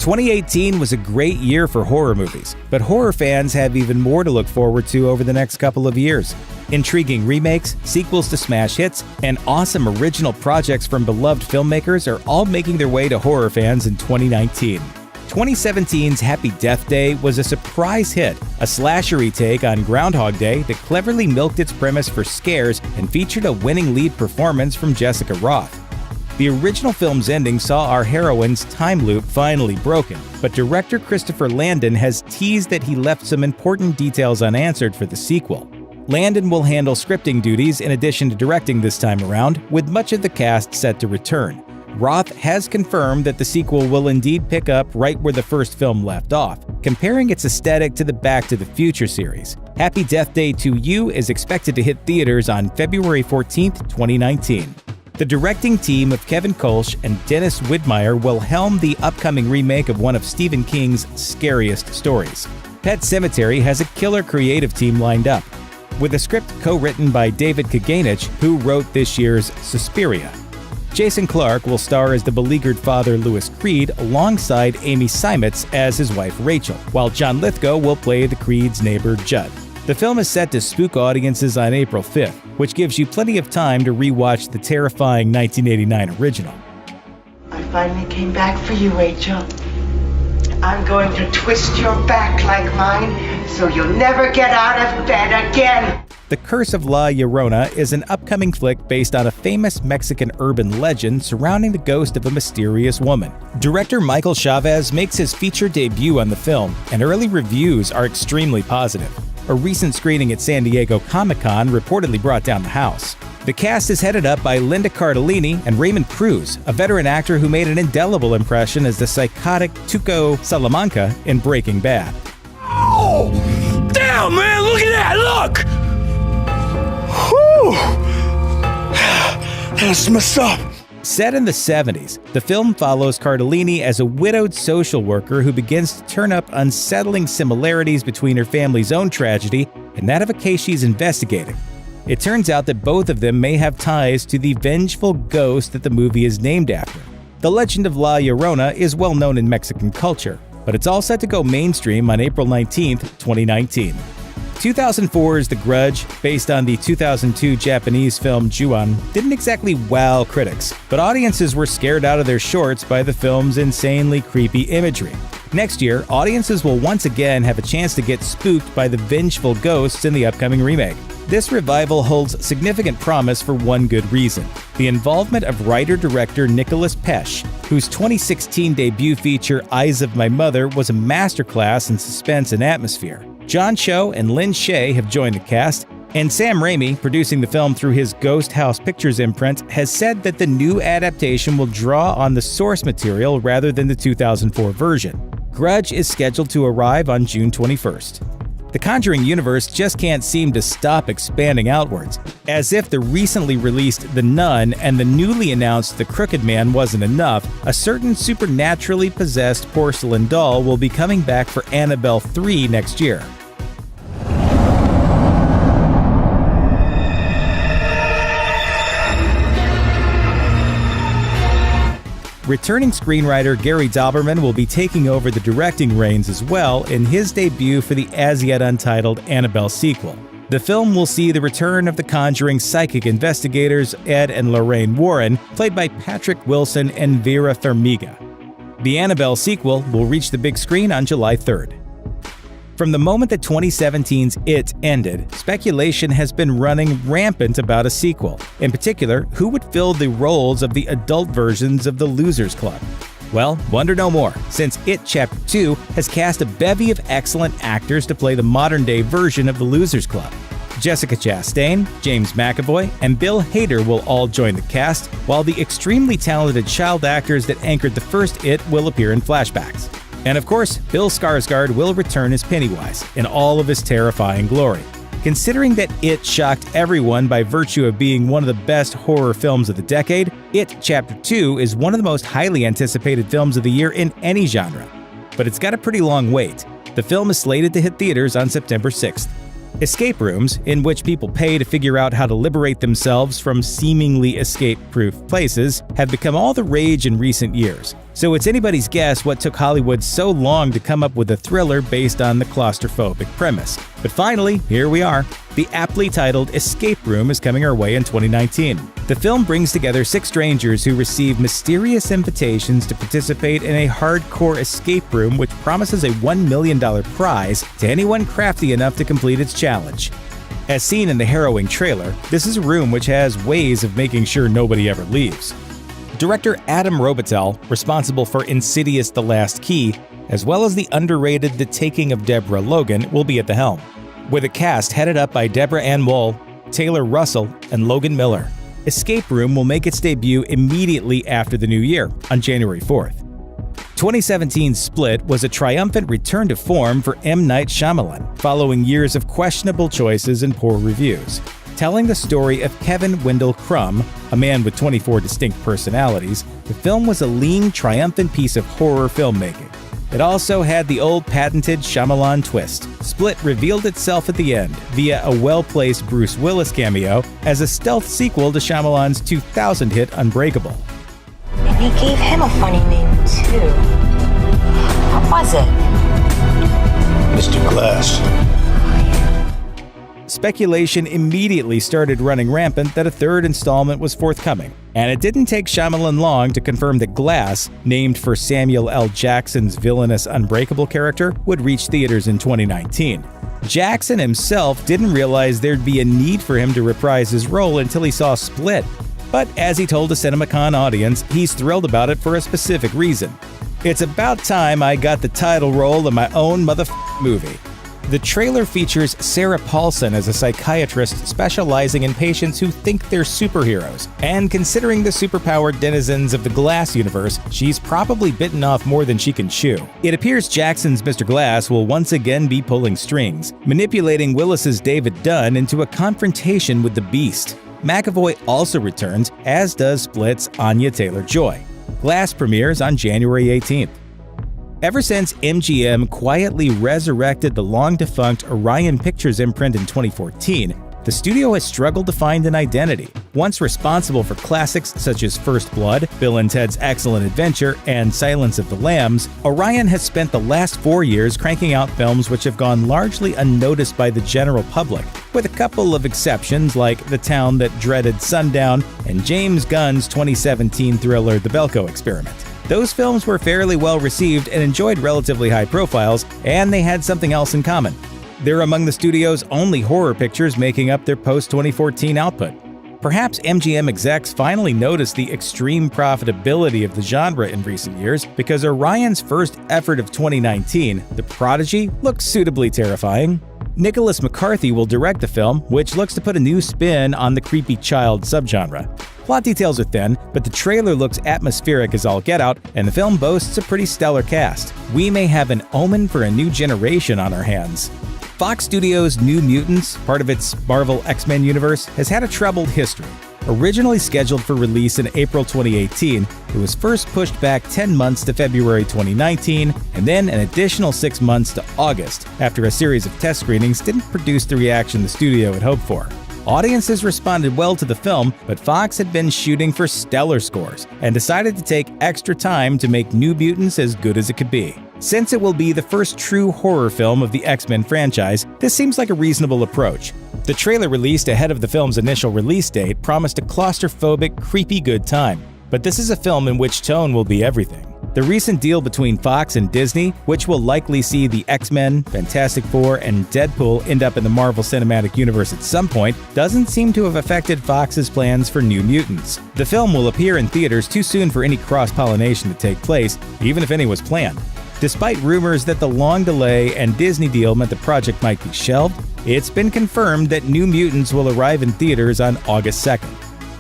2018 was a great year for horror movies, but horror fans have even more to look forward to over the next couple of years. Intriguing remakes, sequels to smash hits, and awesome original projects from beloved filmmakers are all making their way to horror fans in 2019. 2017's Happy Death Day was a surprise hit, a slashery take on Groundhog Day that cleverly milked its premise for scares and featured a winning lead performance from Jessica Rothe. The original film's ending saw our heroine's time loop finally broken, but director Christopher Landon has teased that he left some important details unanswered for the sequel. Landon will handle scripting duties in addition to directing this time around, with much of the cast set to return. Roth has confirmed that the sequel will indeed pick up right where the first film left off, comparing its aesthetic to the Back to the Future series. Happy Death Day 2U is expected to hit theaters on February 14, 2019. The directing team of Kevin Kolsch and Dennis Widmeyer will helm the upcoming remake of one of Stephen King's scariest stories. Pet Sematary has a killer creative team lined up, with a script co-written by David Kaganich, who wrote this year's Suspiria. Jason Clarke will star as the beleaguered father Louis Creed alongside Amy Seimetz as his wife Rachel, while John Lithgow will play the Creed's neighbor Judd. The film is set to spook audiences on April 5th, which gives you plenty of time to rewatch the terrifying 1989 original. I finally came back for you, Rachel. I'm going to twist your back like mine, so you'll never get out of bed again. The Curse of La Llorona is an upcoming flick based on a famous Mexican urban legend surrounding the ghost of a mysterious woman. Director Michael Chavez makes his feature debut on the film, and early reviews are extremely positive. A recent screening at San Diego Comic-Con reportedly brought down the house. The cast is headed up by Linda Cardellini and Raymond Cruz, a veteran actor who made an indelible impression as the psychotic Tuco Salamanca in Breaking Bad. Oh! Damn, man! Look at that! Look! Whew! That's messed up. Set in the 70s, the film follows Cardellini as a widowed social worker who begins to turn up unsettling similarities between her family's own tragedy and that of a case she's investigating. It turns out that both of them may have ties to the vengeful ghost that the movie is named after. The legend of La Llorona is well known in Mexican culture, but it's all set to go mainstream on April 19, 2019. 2004's The Grudge, based on the 2002 Japanese film Ju-on, didn't exactly wow critics, but audiences were scared out of their shorts by the film's insanely creepy imagery. Next year, audiences will once again have a chance to get spooked by the vengeful ghosts in the upcoming remake. This revival holds significant promise for one good reason: the involvement of writer-director Nicholas Pesce, whose 2016 debut feature Eyes of My Mother was a masterclass in suspense and atmosphere. John Cho and Lin Shaye have joined the cast, and Sam Raimi, producing the film through his Ghost House Pictures imprint, has said that the new adaptation will draw on the source material rather than the 2004 version. Grudge is scheduled to arrive on June 21st. The Conjuring universe just can't seem to stop expanding outwards. As if the recently released The Nun and the newly announced The Crooked Man wasn't enough, a certain supernaturally possessed porcelain doll will be coming back for Annabelle 3 next year. Returning screenwriter Gary Dauberman will be taking over the directing reins as well in his debut for the as-yet untitled Annabelle sequel. The film will see the return of the Conjuring psychic investigators Ed and Lorraine Warren, played by Patrick Wilson and Vera Farmiga. The Annabelle sequel will reach the big screen on July 3rd. From the moment that 2017's It ended, speculation has been running rampant about a sequel. In particular, who would fill the roles of the adult versions of the Losers Club? Well, wonder no more, since It Chapter 2 has cast a bevy of excellent actors to play the modern-day version of the Losers Club. Jessica Chastain, James McAvoy, and Bill Hader will all join the cast, while the extremely talented child actors that anchored the first It will appear in flashbacks. And of course, Bill Skarsgård will return as Pennywise in all of his terrifying glory. Considering that It shocked everyone by virtue of being one of the best horror films of the decade, It Chapter 2 is one of the most highly anticipated films of the year in any genre. But it's got a pretty long wait. The film is slated to hit theaters on September 6th. Escape rooms, in which people pay to figure out how to liberate themselves from seemingly escape-proof places, have become all the rage in recent years. So it's anybody's guess what took Hollywood so long to come up with a thriller based on the claustrophobic premise. But finally, here we are. The aptly titled Escape Room is coming our way in 2019. The film brings together 6 strangers who receive mysterious invitations to participate in a hardcore escape room which promises a $1 million prize to anyone crafty enough to complete its challenge. As seen in the harrowing trailer, this is a room which has ways of making sure nobody ever leaves. Director Adam Robitel, responsible for Insidious: The Last Key, as well as the underrated The Taking of Deborah Logan, will be at the helm, with a cast headed up by Deborah Ann Woll, Taylor Russell, and Logan Miller. Escape Room will make its debut immediately after the new year, on January 4th. 2017's Split was a triumphant return to form for M. Night Shyamalan, following years of questionable choices and poor reviews. Telling the story of Kevin Wendell Crumb, a man with 24 distinct personalities, the film was a lean, triumphant piece of horror filmmaking. It also had the old patented Shyamalan twist. Split revealed itself at the end via a well-placed Bruce Willis cameo as a stealth sequel to Shyamalan's 2000 hit Unbreakable. And he gave him a funny name, too. What was it? Mr. Glass. Speculation immediately started running rampant that a third installment was forthcoming, and it didn't take Shyamalan long to confirm that Glass, named for Samuel L. Jackson's villainous Unbreakable character, would reach theaters in 2019. Jackson himself didn't realize there'd be a need for him to reprise his role until he saw Split, but as he told a CinemaCon audience, he's thrilled about it for a specific reason. "It's about time I got the title role in my own movie." The trailer features Sarah Paulson as a psychiatrist specializing in patients who think they're superheroes. And considering the superpowered denizens of the Glass universe, she's probably bitten off more than she can chew. It appears Jackson's Mr. Glass will once again be pulling strings, manipulating Willis's David Dunn into a confrontation with the Beast. McAvoy also returns, as does Split's Anya Taylor-Joy. Glass premieres on January 18th. Ever since MGM quietly resurrected the long-defunct Orion Pictures imprint in 2014, the studio has struggled to find an identity. Once responsible for classics such as First Blood, Bill and Ted's Excellent Adventure, and Silence of the Lambs, Orion has spent the last 4 years cranking out films which have gone largely unnoticed by the general public, with a couple of exceptions like The Town That Dreaded Sundown and James Gunn's 2017 thriller The Belko Experiment. Those films were fairly well received and enjoyed relatively high profiles, and they had something else in common. They're among the studio's only horror pictures making up their post-2014 output. Perhaps MGM execs finally noticed the extreme profitability of the genre in recent years because Orion's first effort of 2019, The Prodigy, looks suitably terrifying. Nicholas McCarthy will direct the film, which looks to put a new spin on the creepy child subgenre. Plot details are thin, but the trailer looks atmospheric as all get out, and the film boasts a pretty stellar cast. We may have an omen for a new generation on our hands. Fox Studios' New Mutants, part of its Marvel X-Men universe, has had a troubled history. Originally scheduled for release in April 2018, it was first pushed back 10 months to February 2019, and then an additional 6 months to August, after a series of test screenings didn't produce the reaction the studio had hoped for. Audiences responded well to the film, but Fox had been shooting for stellar scores and decided to take extra time to make New Mutants as good as it could be. Since it will be the first true horror film of the X-Men franchise, this seems like a reasonable approach. The trailer released ahead of the film's initial release date promised a claustrophobic, creepy good time. But this is a film in which tone will be everything. The recent deal between Fox and Disney, which will likely see the X-Men, Fantastic Four, and Deadpool end up in the Marvel Cinematic Universe at some point, doesn't seem to have affected Fox's plans for New Mutants. The film will appear in theaters too soon for any cross-pollination to take place, even if any was planned. Despite rumors that the long delay and Disney deal meant the project might be shelved, it's been confirmed that New Mutants will arrive in theaters on August 2nd.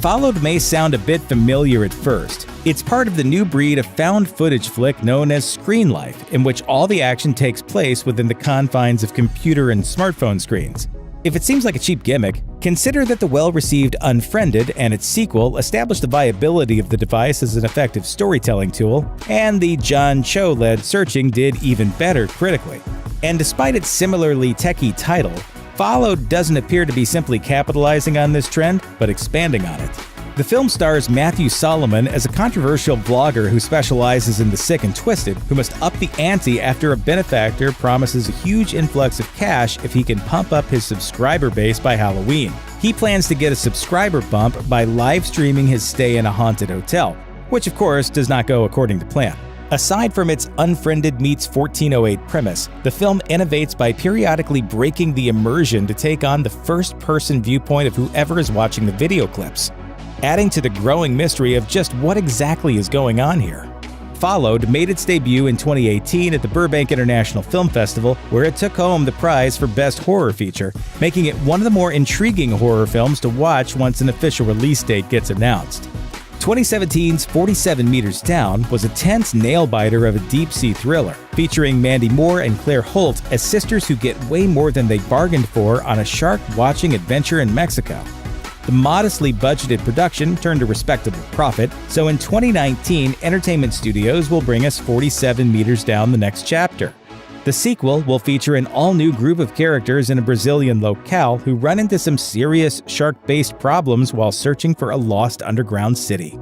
Followed may sound a bit familiar at first. It's part of the new breed of found footage flick known as screen life, in which all the action takes place within the confines of computer and smartphone screens. If it seems like a cheap gimmick, consider that the well-received Unfriended and its sequel established the viability of the device as an effective storytelling tool, and the John Cho-led Searching did even better critically. And despite its similarly techie title, Followed doesn't appear to be simply capitalizing on this trend, but expanding on it. The The film stars Matthew Solomon as a controversial vlogger who specializes in the sick and twisted, who must up the ante after a benefactor promises a huge influx of cash if he can pump up his subscriber base by Halloween. He plans to get a subscriber bump by live streaming his stay in a haunted hotel, which of course does not go according to plan. Aside from its Unfriended meets 1408 premise, the film innovates by periodically breaking the immersion to take on the first-person viewpoint of whoever is watching the video clips, adding to the growing mystery of just what exactly is going on here. Followed made its debut in 2018 at the Burbank International Film Festival, where it took home the prize for Best Horror Feature, making it one of the more intriguing horror films to watch once an official release date gets announced. 2017's 47 Meters Down was a tense nail-biter of a deep-sea thriller, featuring Mandy Moore and Claire Holt as sisters who get way more than they bargained for on a shark-watching adventure in Mexico. The modestly budgeted production turned a respectable profit, so in 2019, Entertainment Studios will bring us 47 Meters Down: The Next Chapter. The sequel will feature an all-new group of characters in a Brazilian locale who run into some serious shark-based problems while searching for a lost underground city.